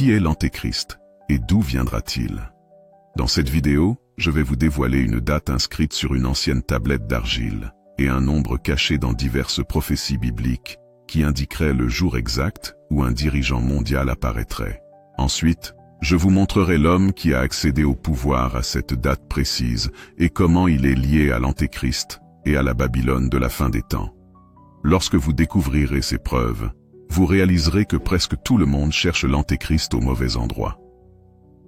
Qui est l'Antéchrist et d'où viendra-t-il? Dans cette vidéo, je vais vous dévoiler une date inscrite sur une ancienne tablette d'argile et un nombre caché dans diverses prophéties bibliques qui indiqueraient le jour exact où un dirigeant mondial apparaîtrait. Ensuite, je vous montrerai l'homme qui a accédé au pouvoir à cette date précise et comment il est lié à l'Antéchrist et à la Babylone de la fin des temps. Lorsque vous découvrirez ces preuves, vous réaliserez que presque tout le monde cherche l'Antéchrist au mauvais endroit.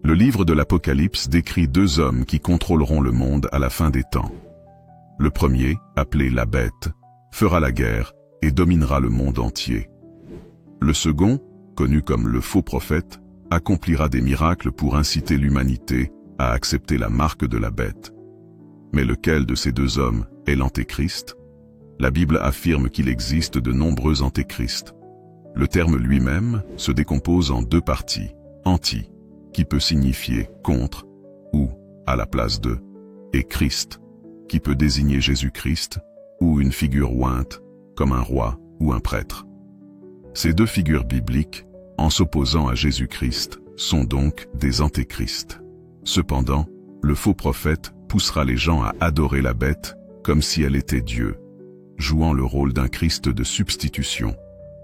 Le livre de l'Apocalypse décrit deux hommes qui contrôleront le monde à la fin des temps. Le premier, appelé la Bête, fera la guerre et dominera le monde entier. Le second, connu comme le faux prophète, accomplira des miracles pour inciter l'humanité à accepter la marque de la Bête. Mais lequel de ces deux hommes est l'Antéchrist? La Bible affirme qu'il existe de nombreux antéchrists. Le terme lui-même se décompose en deux parties. Anti, qui peut signifier contre ou à la place de, et Christ, qui peut désigner Jésus-Christ ou une figure ointe, comme un roi ou un prêtre. Ces deux figures bibliques, en s'opposant à Jésus-Christ, sont donc des antéchrists. Cependant, le faux prophète poussera les gens à adorer la Bête comme si elle était Dieu, jouant le rôle d'un Christ de substitution,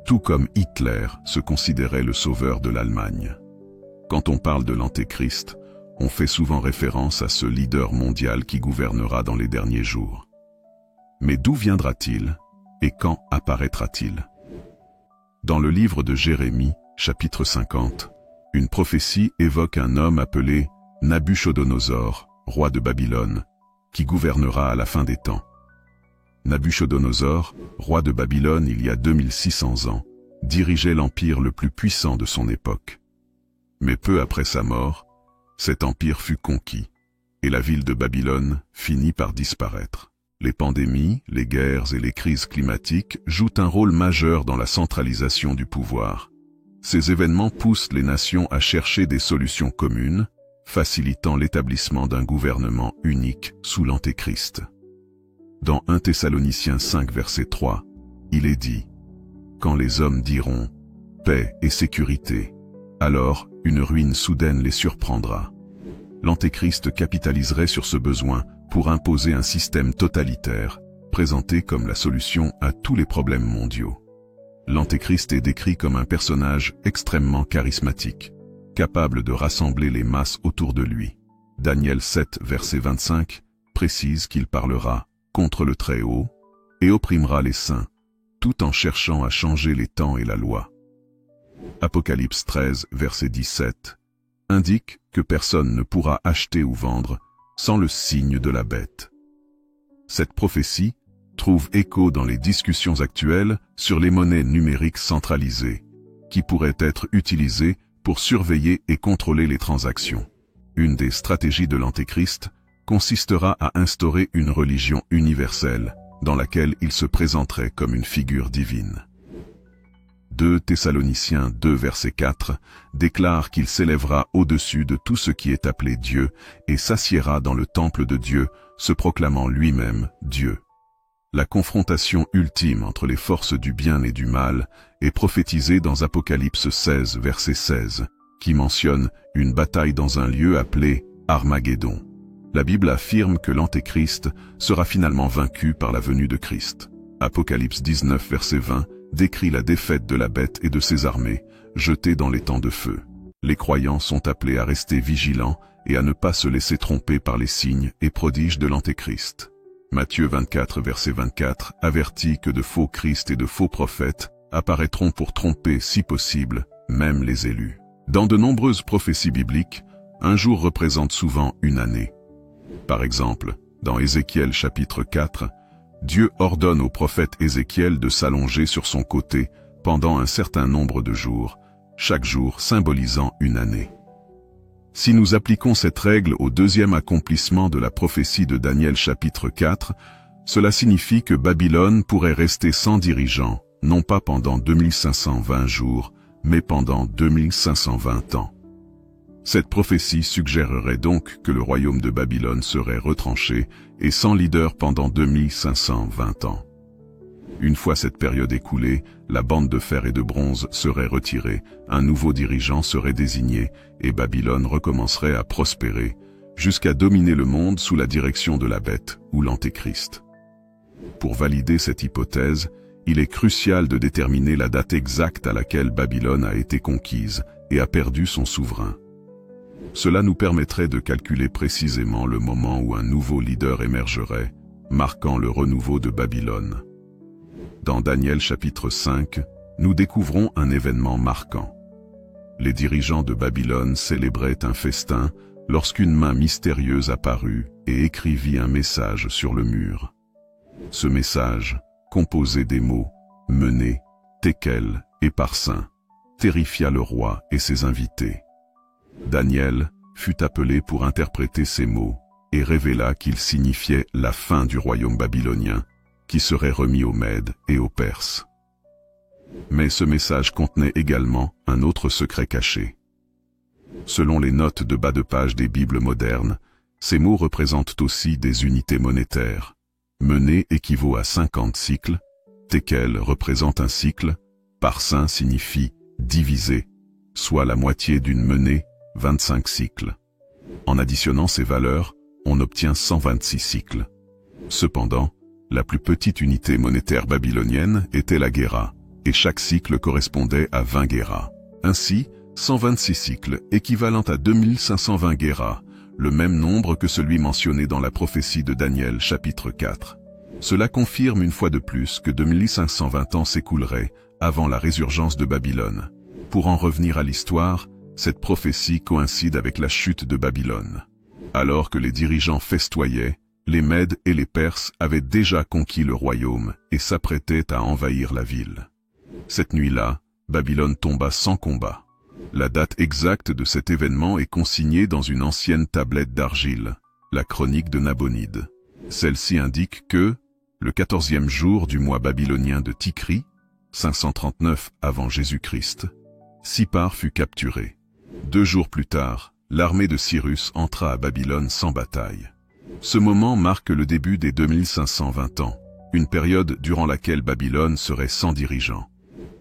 tout comme Hitler se considérait le sauveur de l'Allemagne. Quand on parle de l'Antéchrist, on fait souvent référence à ce leader mondial qui gouvernera dans les derniers jours. Mais d'où viendra-t-il et quand apparaîtra-t-il? Dans le livre de Jérémie, chapitre 50, une prophétie évoque un homme appelé Nabuchodonosor, roi de Babylone, qui gouvernera à la fin des temps. Nabuchodonosor, roi de Babylone il y a 2600 ans, dirigeait l'empire le plus puissant de son époque. Mais peu après sa mort, cet empire fut conquis, et la ville de Babylone finit par disparaître. Les pandémies, les guerres et les crises climatiques jouent un rôle majeur dans la centralisation du pouvoir. Ces événements poussent les nations à chercher des solutions communes, facilitant l'établissement d'un gouvernement unique sous l'Antéchrist. Dans 1 Thessaloniciens 5 verset 3, il est dit « Quand les hommes diront « paix et sécurité », alors une ruine soudaine les surprendra. » L'Antéchrist capitaliserait sur ce besoin pour imposer un système totalitaire, présenté comme la solution à tous les problèmes mondiaux. L'Antéchrist est décrit comme un personnage extrêmement charismatique, capable de rassembler les masses autour de lui. Daniel 7 verset 25 précise qu'il parlera contre le Très-Haut et opprimera les saints, tout en cherchant à changer les temps et la loi. Apocalypse 13 verset 17 indique que personne ne pourra acheter ou vendre sans le signe de la Bête. Cette prophétie trouve écho dans les discussions actuelles sur les monnaies numériques centralisées, qui pourraient être utilisées pour surveiller et contrôler les transactions. Une des stratégies de l'Antéchrist consistera à instaurer une religion universelle, dans laquelle il se présenterait comme une figure divine. 2 Thessaloniciens 2 verset 4 déclare qu'il s'élèvera au-dessus de tout ce qui est appelé Dieu et s'assiera dans le temple de Dieu, se proclamant lui-même Dieu. La confrontation ultime entre les forces du bien et du mal est prophétisée dans Apocalypse 16 verset 16, qui mentionne une bataille dans un lieu appelé Armageddon. La Bible affirme que l'Antéchrist sera finalement vaincu par la venue de Christ. Apocalypse 19 verset 20 décrit la défaite de la Bête et de ses armées, jetées dans les temps de feu. Les croyants sont appelés à rester vigilants et à ne pas se laisser tromper par les signes et prodiges de l'Antéchrist. Matthieu 24 verset 24 avertit que de faux Christ et de faux prophètes apparaîtront pour tromper, si possible, même les élus. Dans de nombreuses prophéties bibliques, un jour représente souvent une année. Par exemple, dans Ézéchiel chapitre 4, Dieu ordonne au prophète Ézéchiel de s'allonger sur son côté pendant un certain nombre de jours, chaque jour symbolisant une année. Si nous appliquons cette règle au deuxième accomplissement de la prophétie de Daniel chapitre 4, cela signifie que Babylone pourrait rester sans dirigeant, non pas pendant 2520 jours, mais pendant 2520 ans. Cette prophétie suggérerait donc que le royaume de Babylone serait retranché et sans leader pendant 2520 ans. Une fois cette période écoulée, la bande de fer et de bronze serait retirée, un nouveau dirigeant serait désigné, et Babylone recommencerait à prospérer, jusqu'à dominer le monde sous la direction de la bête, ou l'Antéchrist. Pour valider cette hypothèse, il est crucial de déterminer la date exacte à laquelle Babylone a été conquise et a perdu son souverain. Cela nous permettrait de calculer précisément le moment où un nouveau leader émergerait, marquant le renouveau de Babylone. Dans Daniel chapitre 5, nous découvrons un événement marquant. Les dirigeants de Babylone célébraient un festin lorsqu'une main mystérieuse apparut et écrivit un message sur le mur. Ce message, composé des mots « Menez »,« Tekel » et « Parsin », terrifia le roi et ses invités. Daniel fut appelé pour interpréter ces mots et révéla qu'ils signifiaient la fin du royaume babylonien, qui serait remis aux Mèdes et aux Perses. Mais ce message contenait également un autre secret caché. Selon les notes de bas de page des Bibles modernes, ces mots représentent aussi des unités monétaires. Menée équivaut à 50 cycles, Tekel représente un cycle, Parsin signifie diviser, soit la moitié d'une menée, 25 cycles. En additionnant ces valeurs, on obtient 126 cycles. Cependant, la plus petite unité monétaire babylonienne était la guéra, et chaque cycle correspondait à 20 guéras. Ainsi, 126 cycles équivalent à 2520 guéras, le même nombre que celui mentionné dans la prophétie de Daniel chapitre 4. Cela confirme une fois de plus que 2520 ans s'écouleraient avant la résurgence de Babylone. Pour en revenir à l'histoire, cette prophétie coïncide avec la chute de Babylone. Alors que les dirigeants festoyaient, les Mèdes et les Perses avaient déjà conquis le royaume et s'apprêtaient à envahir la ville. Cette nuit-là, Babylone tomba sans combat. La date exacte de cet événement est consignée dans une ancienne tablette d'argile, la chronique de Nabonide. Celle-ci indique que, le 14e jour du mois babylonien de Tikri, 539 avant Jésus-Christ, Sipar fut capturé. 2 jours plus tard, l'armée de Cyrus entra à Babylone sans bataille. Ce moment marque le début des 2520 ans, une période durant laquelle Babylone serait sans dirigeant.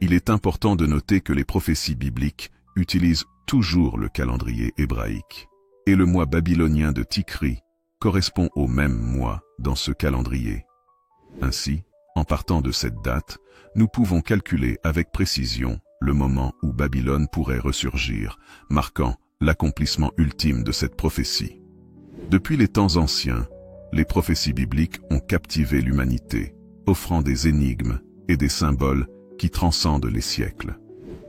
Il est important de noter que les prophéties bibliques utilisent toujours le calendrier hébraïque. Et le mois babylonien de Tikri correspond au même mois dans ce calendrier. Ainsi, en partant de cette date, nous pouvons calculer avec précision le moment où Babylone pourrait ressurgir, marquant l'accomplissement ultime de cette prophétie. Depuis les temps anciens, les prophéties bibliques ont captivé l'humanité, offrant des énigmes et des symboles qui transcendent les siècles.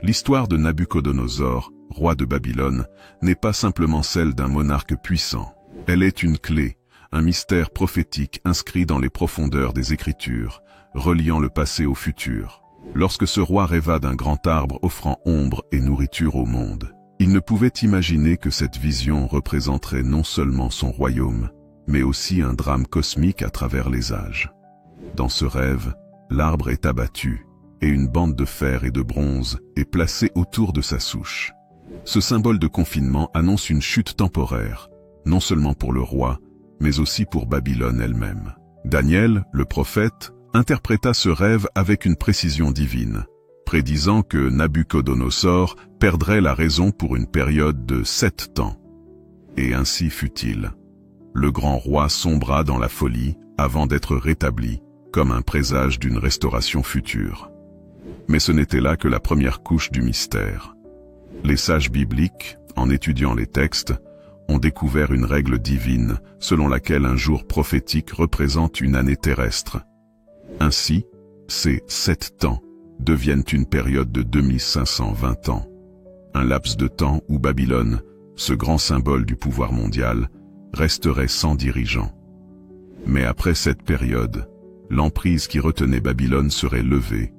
L'histoire de Nabuchodonosor, roi de Babylone, n'est pas simplement celle d'un monarque puissant. Elle est une clé, un mystère prophétique inscrit dans les profondeurs des Écritures, reliant le passé au futur. Lorsque ce roi rêva d'un grand arbre offrant ombre et nourriture au monde, il ne pouvait imaginer que cette vision représenterait non seulement son royaume, mais aussi un drame cosmique à travers les âges. Dans ce rêve, l'arbre est abattu, et une bande de fer et de bronze est placée autour de sa souche. Ce symbole de confinement annonce une chute temporaire, non seulement pour le roi, mais aussi pour Babylone elle-même. Daniel, le prophète, interpréta ce rêve avec une précision divine, prédisant que Nabuchodonosor perdrait la raison pour une période de 7 ans. Et ainsi fut-il. Le grand roi sombra dans la folie avant d'être rétabli, comme un présage d'une restauration future. Mais ce n'était là que la première couche du mystère. Les sages bibliques, en étudiant les textes, ont découvert une règle divine selon laquelle un jour prophétique représente une année terrestre. Ainsi, ces 7 ans deviennent une période de 2520 ans. Un laps de temps où Babylone, ce grand symbole du pouvoir mondial, resterait sans dirigeant. Mais après cette période, l'emprise qui retenait Babylone serait levée,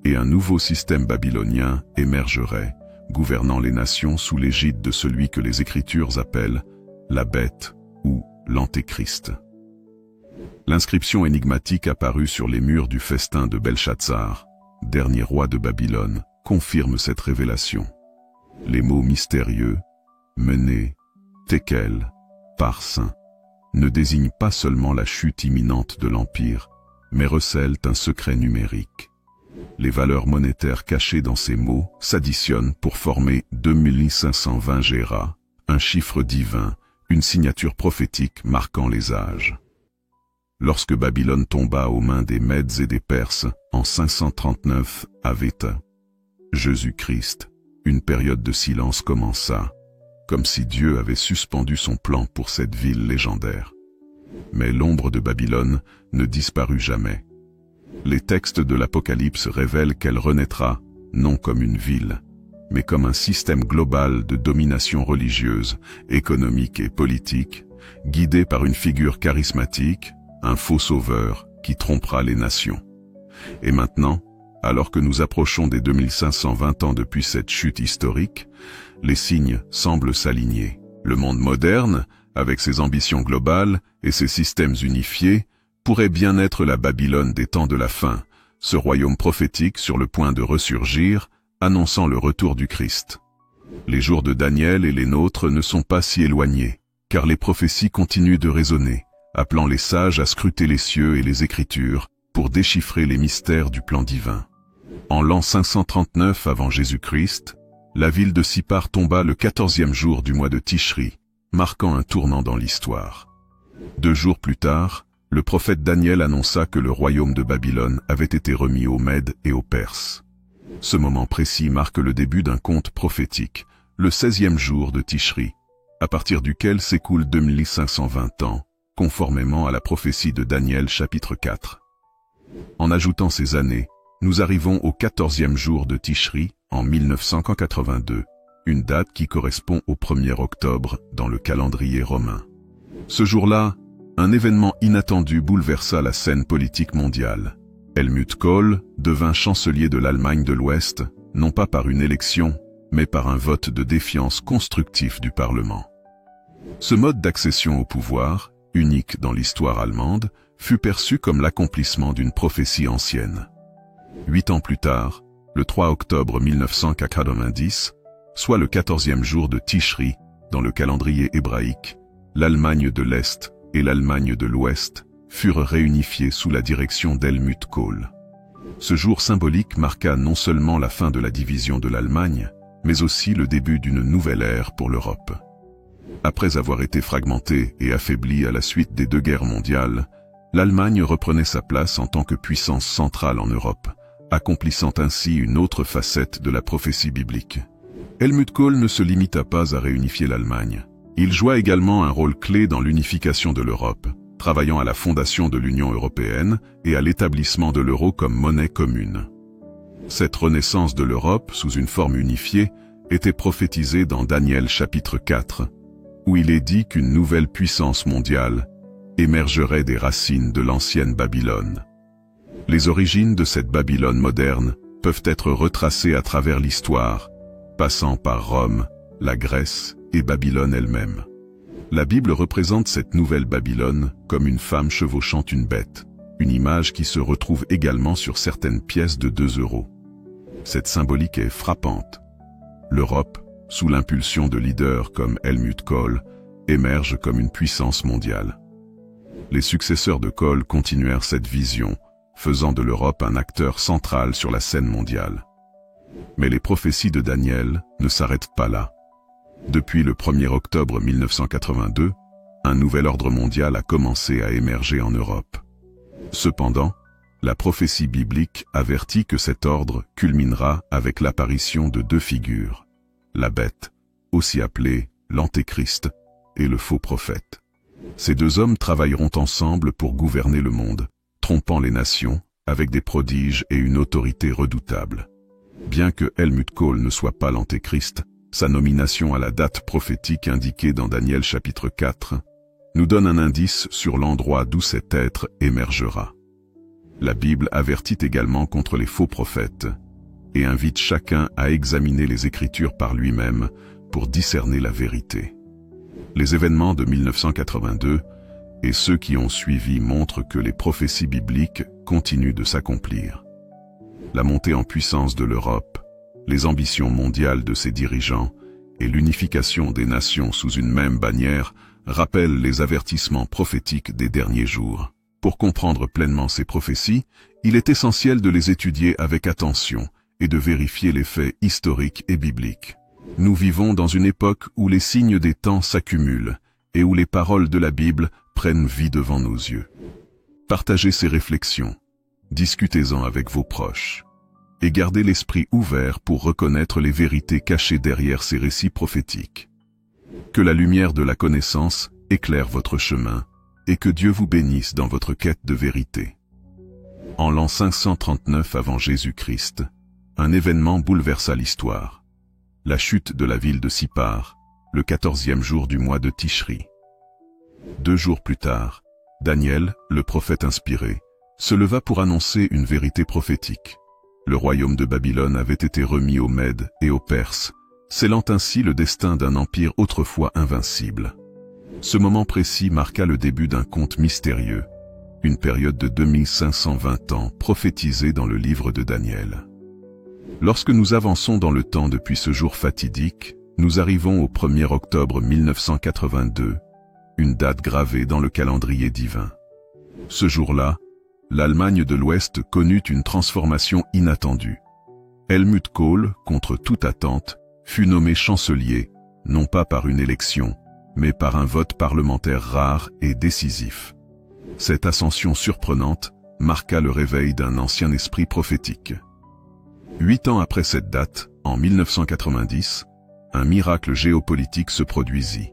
et un nouveau système babylonien émergerait, gouvernant les nations sous l'égide de celui que les Écritures appellent la bête ou l'Antéchrist. L'inscription énigmatique apparue sur les murs du festin de Belshazzar, dernier roi de Babylone, confirme cette révélation. Les mots mystérieux, menez, tekel, parsin, ne désignent pas seulement la chute imminente de l'Empire, mais recèlent un secret numérique. Les valeurs monétaires cachées dans ces mots s'additionnent pour former 2520 Géra, un chiffre divin, une signature prophétique marquant les âges. Lorsque Babylone tomba aux mains des Mèdes et des Perses en 539 AV Jésus-Christ, une période de silence commença, comme si Dieu avait suspendu son plan pour cette ville légendaire. Mais l'ombre de Babylone ne disparut jamais. Les textes de l'Apocalypse révèlent qu'elle renaîtra, non comme une ville, mais comme un système global de domination religieuse, économique et politique, guidé par une figure charismatique, un faux sauveur qui trompera les nations. Et maintenant, alors que nous approchons des 2520 ans depuis cette chute historique, les signes semblent s'aligner. Le monde moderne, avec ses ambitions globales et ses systèmes unifiés, pourrait bien être la Babylone des temps de la fin, ce royaume prophétique sur le point de ressurgir, annonçant le retour du Christ. Les jours de Daniel et les nôtres ne sont pas si éloignés, car les prophéties continuent de résonner, appelant les sages à scruter les cieux et les Écritures pour déchiffrer les mystères du plan divin. En l'an 539 avant Jésus-Christ, la ville de Sipar tomba le 14e jour du mois de Tishri, marquant un tournant dans l'histoire. 2 jours plus tard, le prophète Daniel annonça que le royaume de Babylone avait été remis aux Mèdes et aux Perses. Ce moment précis marque le début d'un conte prophétique, le 16e jour de Tishri, à partir duquel s'écoulent 2520 ans, conformément à la prophétie de Daniel chapitre 4. En ajoutant ces années, nous arrivons au 14e jour de Tishri en 1982, une date qui correspond au 1er octobre dans le calendrier romain. Ce jour-là, un événement inattendu bouleversa la scène politique mondiale. Helmut Kohl devint chancelier de l'Allemagne de l'Ouest, non pas par une élection, mais par un vote de défiance constructif du Parlement. Ce mode d'accession au pouvoir, unique dans l'histoire allemande, fut perçu comme l'accomplissement d'une prophétie ancienne. 8 ans plus tard, le 3 octobre 1990, soit le 14e jour de Tishri, dans le calendrier hébraïque, l'Allemagne de l'Est et l'Allemagne de l'Ouest furent réunifiées sous la direction d'Helmut Kohl. Ce jour symbolique marqua non seulement la fin de la division de l'Allemagne, mais aussi le début d'une nouvelle ère pour l'Europe. Après avoir été fragmentée et affaiblie à la suite des 2 guerres mondiales, l'Allemagne reprenait sa place en tant que puissance centrale en Europe, accomplissant ainsi une autre facette de la prophétie biblique. Helmut Kohl ne se limita pas à réunifier l'Allemagne. Il joua également un rôle clé dans l'unification de l'Europe, travaillant à la fondation de l'Union européenne et à l'établissement de l'euro comme monnaie commune. Cette renaissance de l'Europe sous une forme unifiée était prophétisée dans Daniel chapitre 4, où il est dit qu'une nouvelle puissance mondiale émergerait des racines de l'ancienne Babylone. Les origines de cette Babylone moderne peuvent être retracées à travers l'histoire, passant par Rome, la Grèce et Babylone elle-même. La Bible représente cette nouvelle Babylone comme une femme chevauchant une bête, une image qui se retrouve également sur certaines pièces de 2 €. Cette symbolique est frappante. L'Europe, sous l'impulsion de leaders comme Helmut Kohl, émerge comme une puissance mondiale. Les successeurs de Kohl continuèrent cette vision, faisant de l'Europe un acteur central sur la scène mondiale. Mais les prophéties de Daniel ne s'arrêtent pas là. Depuis le 1er octobre 1982, un nouvel ordre mondial a commencé à émerger en Europe. Cependant, la prophétie biblique avertit que cet ordre culminera avec l'apparition de 2 figures, la bête, aussi appelée l'Antéchrist, et le faux prophète. Ces 2 hommes travailleront ensemble pour gouverner le monde, trompant les nations avec des prodiges et une autorité redoutable. Bien que Helmut Kohl ne soit pas l'Antéchrist, sa nomination à la date prophétique indiquée dans Daniel chapitre 4 nous donne un indice sur l'endroit d'où cet être émergera. La Bible avertit également contre les faux prophètes et invite chacun à examiner les Écritures par lui-même pour discerner la vérité. Les événements de 1982 et ceux qui ont suivi montrent que les prophéties bibliques continuent de s'accomplir. La montée en puissance de l'Europe, les ambitions mondiales de ses dirigeants et l'unification des nations sous une même bannière rappellent les avertissements prophétiques des derniers jours. Pour comprendre pleinement ces prophéties, il est essentiel de les étudier avec attention et de vérifier les faits historiques et bibliques. Nous vivons dans une époque où les signes des temps s'accumulent et où les paroles de la Bible prennent vie devant nos yeux. Partagez ces réflexions, discutez-en avec vos proches, et gardez l'esprit ouvert pour reconnaître les vérités cachées derrière ces récits prophétiques. Que la lumière de la connaissance éclaire votre chemin, et que Dieu vous bénisse dans votre quête de vérité. En l'an 539 avant Jésus-Christ, un événement bouleversa l'histoire. La chute de la ville de Sipar, le 14e jour du mois de Tishri. 2 jours plus tard, Daniel, le prophète inspiré, se leva pour annoncer une vérité prophétique. Le royaume de Babylone avait été remis aux Mèdes et aux Perses, scellant ainsi le destin d'un empire autrefois invincible. Ce moment précis marqua le début d'un conte mystérieux, une période de 2520 ans prophétisée dans le livre de Daniel. Lorsque nous avançons dans le temps depuis ce jour fatidique, nous arrivons au 1er octobre 1982, une date gravée dans le calendrier divin. Ce jour-là, l'Allemagne de l'Ouest connut une transformation inattendue. Helmut Kohl, contre toute attente, fut nommé chancelier, non pas par une élection, mais par un vote parlementaire rare et décisif. Cette ascension surprenante marqua le réveil d'un ancien esprit prophétique. 8 ans après cette date, en 1990, un miracle géopolitique se produisit.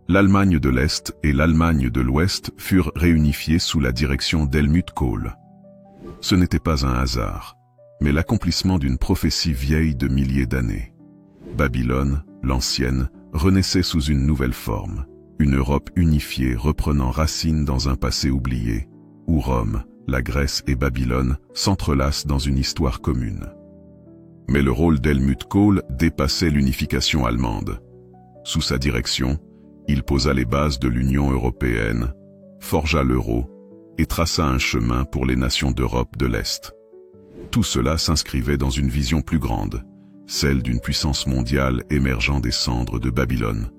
L'Allemagne de l'Est et l'Allemagne de l'Ouest furent réunifiées sous la direction d'Helmut Kohl. Ce n'était pas un hasard, mais l'accomplissement d'une prophétie vieille de milliers d'années. Babylone, l'ancienne, renaissait sous une nouvelle forme, une Europe unifiée reprenant racine dans un passé oublié, où Rome, la Grèce et Babylone s'entrelacent dans une histoire commune. Mais le rôle d'Helmut Kohl dépassait l'unification allemande. Sous sa direction, il posa les bases de l'Union européenne, forgea l'euro et traça un chemin pour les nations d'Europe de l'Est. Tout cela s'inscrivait dans une vision plus grande, celle d'une puissance mondiale émergeant des cendres de Babylone,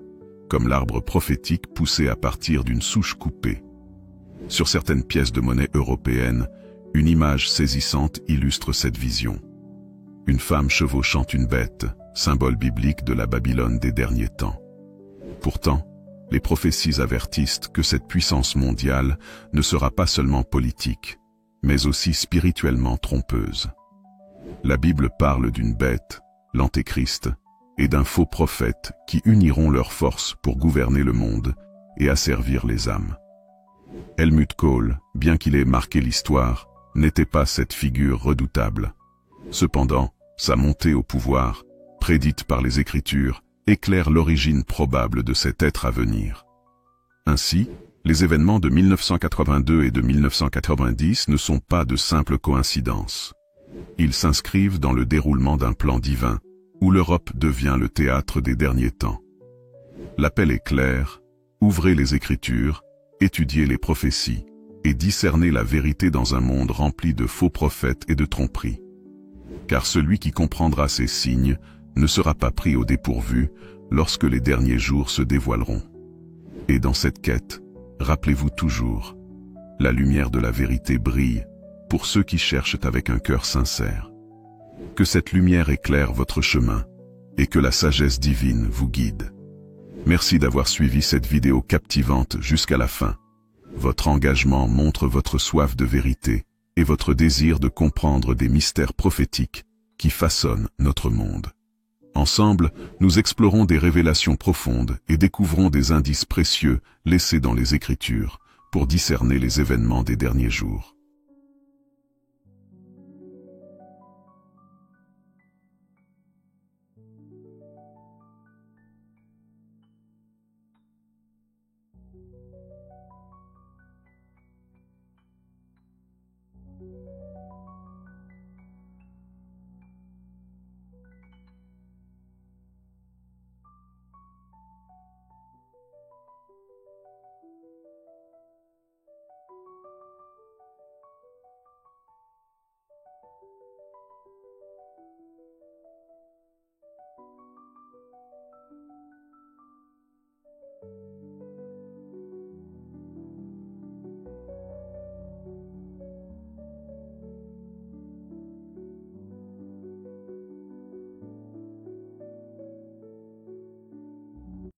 comme l'arbre prophétique poussé à partir d'une souche coupée. Sur certaines pièces de monnaie européennes, une image saisissante illustre cette vision. Une femme chevauchant une bête, symbole biblique de la Babylone des derniers temps. Pourtant, les prophéties avertissent que cette puissance mondiale ne sera pas seulement politique, mais aussi spirituellement trompeuse. La Bible parle d'une bête, l'Antéchrist, et d'un faux prophète qui uniront leurs forces pour gouverner le monde et asservir les âmes. Helmut Kohl, bien qu'il ait marqué l'histoire, n'était pas cette figure redoutable. Cependant, sa montée au pouvoir, prédite par les Écritures, éclaire l'origine probable de cet être à venir. Ainsi, les événements de 1982 et de 1990 ne sont pas de simples coïncidences. Ils s'inscrivent dans le déroulement d'un plan divin, où l'Europe devient le théâtre des derniers temps. L'appel est clair, ouvrez les Écritures, étudiez les prophéties, et discernez la vérité dans un monde rempli de faux prophètes et de tromperies. Car celui qui comprendra ces signes ne sera pas pris au dépourvu lorsque les derniers jours se dévoileront. Et dans cette quête, rappelez-vous toujours, la lumière de la vérité brille pour ceux qui cherchent avec un cœur sincère. Que cette lumière éclaire votre chemin et que la sagesse divine vous guide. Merci d'avoir suivi cette vidéo captivante jusqu'à la fin. Votre engagement montre votre soif de vérité et votre désir de comprendre des mystères prophétiques qui façonnent notre monde. Ensemble, nous explorons des révélations profondes et découvrons des indices précieux laissés dans les Écritures pour discerner les événements des derniers jours.